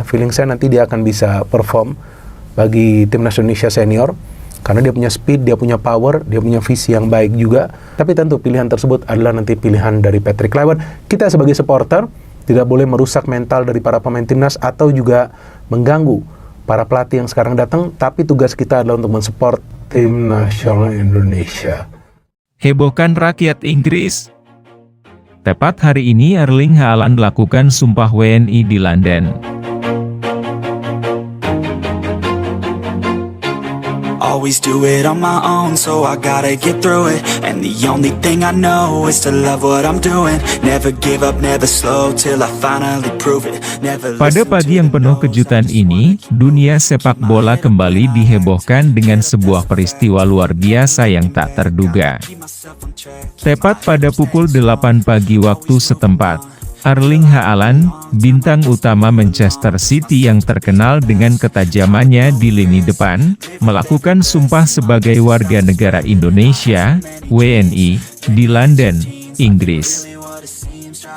feeling saya nanti dia akan bisa perform bagi timnas Indonesia senior. Karena dia punya speed, dia punya power, dia punya visi yang baik juga. Tapi tentu pilihan tersebut adalah nanti pilihan dari Patrick Kluivert. Kita sebagai supporter tidak boleh merusak mental dari para pemain timnas atau juga mengganggu para pelatih yang sekarang datang. Tapi tugas kita adalah untuk mensupport tim nasional Indonesia. Hebohkan rakyat Inggris. Tepat hari ini Erling Haaland lakukan sumpah WNI di London. Always do it on my own, so I gotta get through it. And the only thing I know is to love what I'm doing. Never give up, never slow, till I finally prove it. Pada pagi yang penuh kejutan ini, dunia sepak bola kembali dihebohkan dengan sebuah peristiwa luar biasa yang tak terduga. Tepat pada pukul 8 pagi waktu setempat, Erling Haaland, bintang utama Manchester City yang terkenal dengan ketajamannya di lini depan, melakukan sumpah sebagai warga negara Indonesia, WNI, di London, Inggris.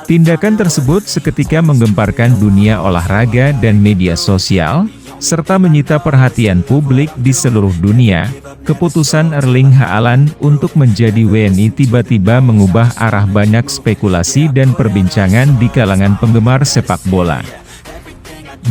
Tindakan tersebut seketika menggemparkan dunia olahraga dan media sosial, serta menyita perhatian publik di seluruh dunia. Keputusan Erling Haaland untuk menjadi WNI tiba-tiba mengubah arah banyak spekulasi dan perbincangan di kalangan penggemar sepak bola.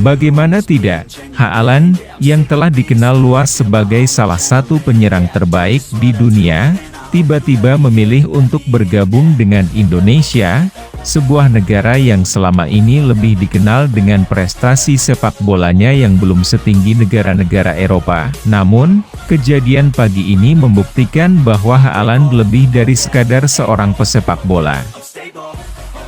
Bagaimana tidak, Haaland, yang telah dikenal luas sebagai salah satu penyerang terbaik di dunia, tiba-tiba memilih untuk bergabung dengan Indonesia, sebuah negara yang selama ini lebih dikenal dengan prestasi sepak bolanya yang belum setinggi negara-negara Eropa. Namun, kejadian pagi ini membuktikan bahwa Haaland lebih dari sekadar seorang pesepak bola.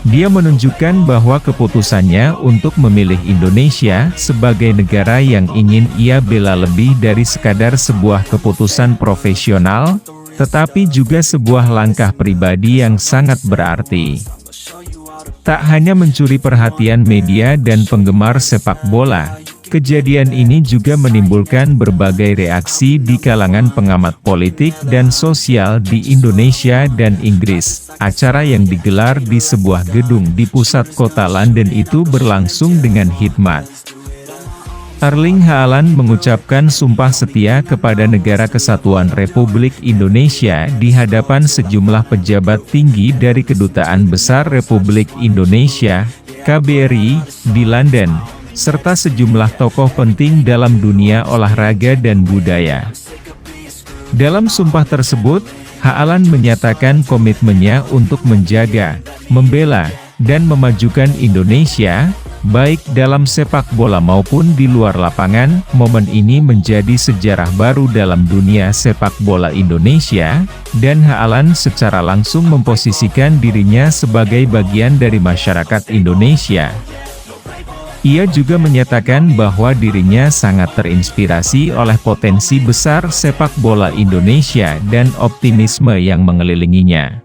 Dia menunjukkan bahwa keputusannya untuk memilih Indonesia sebagai negara yang ingin ia bela lebih dari sekadar sebuah keputusan profesional, tetapi juga sebuah langkah pribadi yang sangat berarti. Tak hanya mencuri perhatian media dan penggemar sepak bola, kejadian ini juga menimbulkan berbagai reaksi di kalangan pengamat politik dan sosial di Indonesia dan Inggris. Acara yang digelar di sebuah gedung di pusat kota London itu berlangsung dengan hikmat. Erling Haaland mengucapkan sumpah setia kepada Negara Kesatuan Republik Indonesia di hadapan sejumlah pejabat tinggi dari Kedutaan Besar Republik Indonesia, KBRI, di London, serta sejumlah tokoh penting dalam dunia olahraga dan budaya. Dalam sumpah tersebut, Haaland menyatakan komitmennya untuk menjaga, membela, dan memajukan Indonesia, baik dalam sepak bola maupun di luar lapangan. Momen ini menjadi sejarah baru dalam dunia sepak bola Indonesia, dan Haaland secara langsung memposisikan dirinya sebagai bagian dari masyarakat Indonesia. Ia juga menyatakan bahwa dirinya sangat terinspirasi oleh potensi besar sepak bola Indonesia dan optimisme yang mengelilinginya.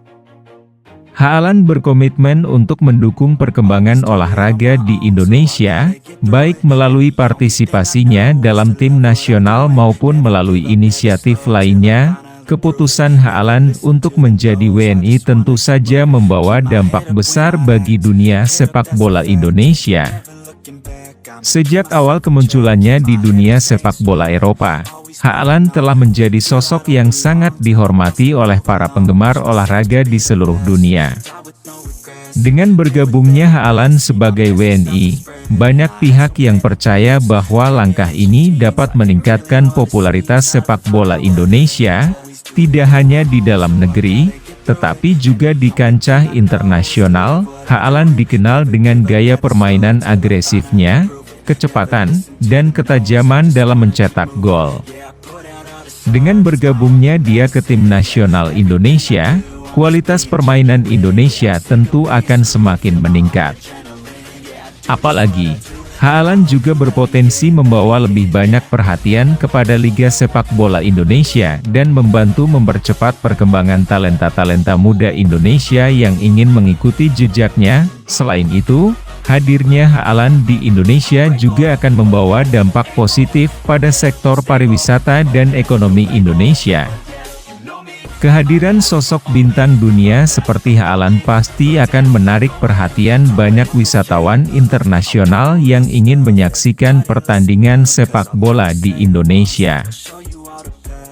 Haaland berkomitmen untuk mendukung perkembangan olahraga di Indonesia, baik melalui partisipasinya dalam tim nasional maupun melalui inisiatif lainnya. Keputusan Haaland untuk menjadi WNI tentu saja membawa dampak besar bagi dunia sepak bola Indonesia. Sejak awal kemunculannya di dunia sepak bola Eropa, Haaland telah menjadi sosok yang sangat dihormati oleh para penggemar olahraga di seluruh dunia. Dengan bergabungnya Haaland sebagai WNI, banyak pihak yang percaya bahwa langkah ini dapat meningkatkan popularitas sepak bola Indonesia, tidak hanya di dalam negeri, tetapi juga di kancah internasional. Haaland dikenal dengan gaya permainan agresifnya, kecepatan, dan ketajaman dalam mencetak gol. Dengan bergabungnya dia ke tim nasional Indonesia, kualitas permainan Indonesia tentu akan semakin meningkat. Apalagi, Haaland juga berpotensi membawa lebih banyak perhatian kepada Liga Sepak Bola Indonesia dan membantu mempercepat perkembangan talenta-talenta muda Indonesia yang ingin mengikuti jejaknya. Selain itu, hadirnya Haaland di Indonesia juga akan membawa dampak positif pada sektor pariwisata dan ekonomi Indonesia. Kehadiran sosok bintang dunia seperti Haaland pasti akan menarik perhatian banyak wisatawan internasional yang ingin menyaksikan pertandingan sepak bola di Indonesia.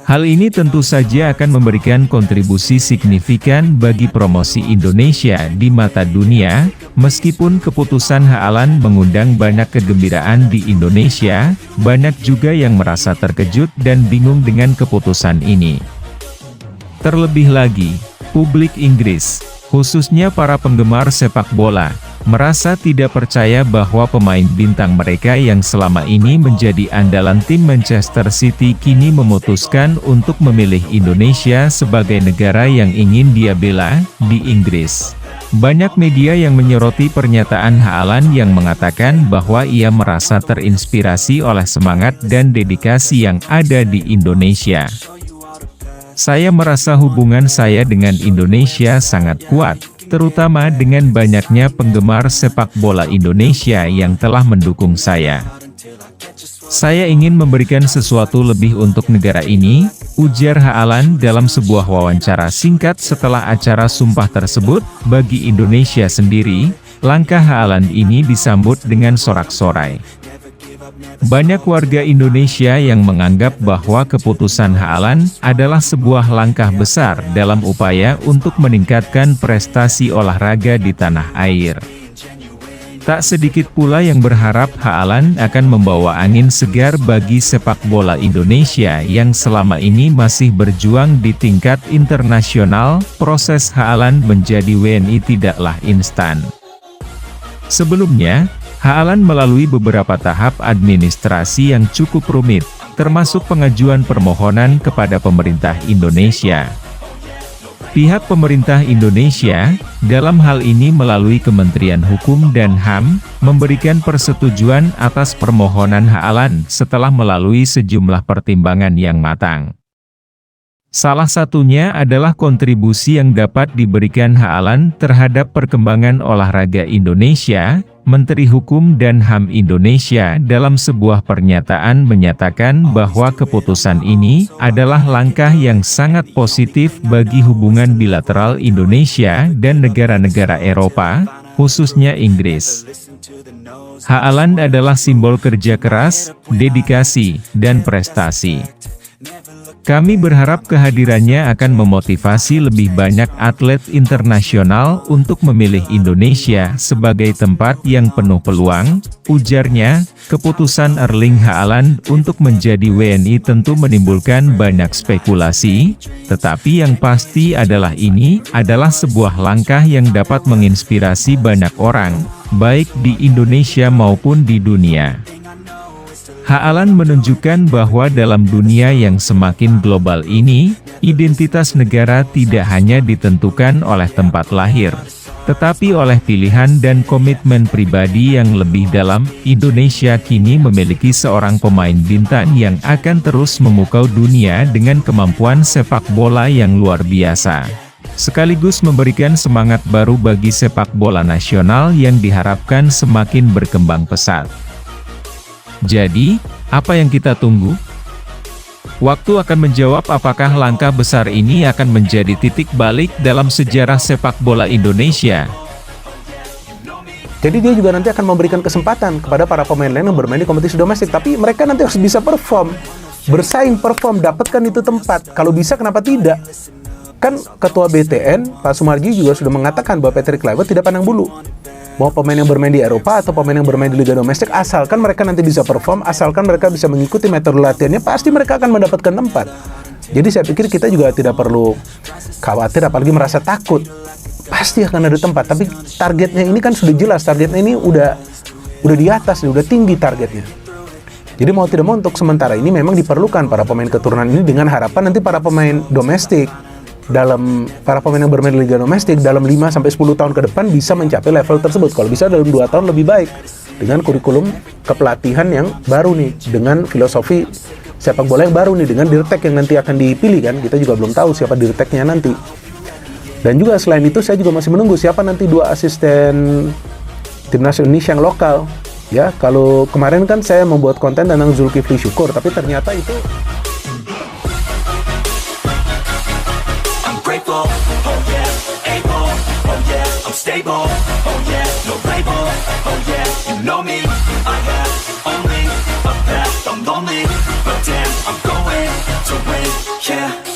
Hal ini tentu saja akan memberikan kontribusi signifikan bagi promosi Indonesia di mata dunia, meskipun keputusan Haaland mengundang banyak kegembiraan di Indonesia, banyak juga yang merasa terkejut dan bingung dengan keputusan ini. Terlebih lagi, publik Inggris, khususnya para penggemar sepak bola, merasa tidak percaya bahwa pemain bintang mereka yang selama ini menjadi andalan tim Manchester City kini memutuskan untuk memilih Indonesia sebagai negara yang ingin dia bela di Inggris. Banyak media yang menyoroti pernyataan Haaland yang mengatakan bahwa ia merasa terinspirasi oleh semangat dan dedikasi yang ada di Indonesia. Saya merasa hubungan saya dengan Indonesia sangat kuat, terutama dengan banyaknya penggemar sepak bola Indonesia yang telah mendukung saya. Saya ingin memberikan sesuatu lebih untuk negara ini, ujar Haaland dalam sebuah wawancara singkat setelah acara sumpah tersebut. Bagi Indonesia sendiri, langkah Haaland ini disambut dengan sorak-sorai. Banyak warga Indonesia yang menganggap bahwa keputusan Haaland adalah sebuah langkah besar dalam upaya untuk meningkatkan prestasi olahraga di tanah air. Tak sedikit pula yang berharap Haaland akan membawa angin segar bagi sepak bola Indonesia yang selama ini masih berjuang di tingkat internasional. Proses Haaland menjadi WNI tidaklah instan. Sebelumnya, Haaland melalui beberapa tahap administrasi yang cukup rumit, termasuk pengajuan permohonan kepada pemerintah Indonesia. Pihak pemerintah Indonesia, dalam hal ini melalui Kementerian Hukum dan HAM, memberikan persetujuan atas permohonan Haaland setelah melalui sejumlah pertimbangan yang matang. Salah satunya adalah kontribusi yang dapat diberikan Haaland terhadap perkembangan olahraga Indonesia. Menteri Hukum dan HAM Indonesia dalam sebuah pernyataan menyatakan bahwa keputusan ini adalah langkah yang sangat positif bagi hubungan bilateral Indonesia dan negara-negara Eropa, khususnya Inggris. Haaland adalah simbol kerja keras, dedikasi, dan prestasi. Kami berharap kehadirannya akan memotivasi lebih banyak atlet internasional untuk memilih Indonesia sebagai tempat yang penuh peluang, ujarnya. Keputusan Erling Haaland untuk menjadi WNI tentu menimbulkan banyak spekulasi, tetapi yang pasti adalah ini adalah sebuah langkah yang dapat menginspirasi banyak orang, baik di Indonesia maupun di dunia. Haaland menunjukkan bahwa dalam dunia yang semakin global ini, identitas negara tidak hanya ditentukan oleh tempat lahir, tetapi oleh pilihan dan komitmen pribadi yang lebih dalam. Indonesia kini memiliki seorang pemain bintang yang akan terus memukau dunia dengan kemampuan sepak bola yang luar biasa, sekaligus memberikan semangat baru bagi sepak bola nasional yang diharapkan semakin berkembang pesat. Jadi, apa yang kita tunggu? Waktu akan menjawab apakah langkah besar ini akan menjadi titik balik dalam sejarah sepak bola Indonesia. Jadi dia juga nanti akan memberikan kesempatan kepada para pemain lain yang bermain di kompetisi domestik, tapi mereka nanti harus bisa perform, bersaing, perform, dapatkan itu tempat. Kalau bisa, kenapa tidak? Kan Ketua BTN, Pak Sumarji juga sudah mengatakan bahwa Patrick Kluivert tidak pandang bulu. Mau pemain yang bermain di Eropa atau pemain yang bermain di Liga Domestik, asalkan mereka nanti bisa perform, asalkan mereka bisa mengikuti metode latihannya, pasti mereka akan mendapatkan tempat. Jadi saya pikir kita juga tidak perlu khawatir, apalagi merasa takut. Pasti akan ada tempat, tapi targetnya ini kan sudah jelas, targetnya ini udah di atas, udah tinggi targetnya. Jadi mau tidak mau untuk sementara ini memang diperlukan para pemain keturunan ini, dengan harapan nanti para pemain domestik, para pemain yang bermain di Liga Domestik dalam 5-10 tahun ke depan bisa mencapai level tersebut. Kalau bisa dalam 2 tahun lebih baik, dengan kurikulum kepelatihan yang baru nih, dengan filosofi sepak bola yang baru nih, dengan dirtek yang nanti akan dipilih kan. Kita juga belum tahu siapa dirteknya nanti. Dan juga selain itu saya juga masih menunggu siapa nanti 2 asisten timnas Indonesia yang lokal. Ya, kalau kemarin kan saya membuat konten tentang Zulkifli Syukur, tapi ternyata itu unstable. Oh yeah, able. Oh yeah, I'm stable. Oh yeah, no label. Oh yeah, you know me. I have only a path. I'm lonely, but damn, I'm going to win. Yeah.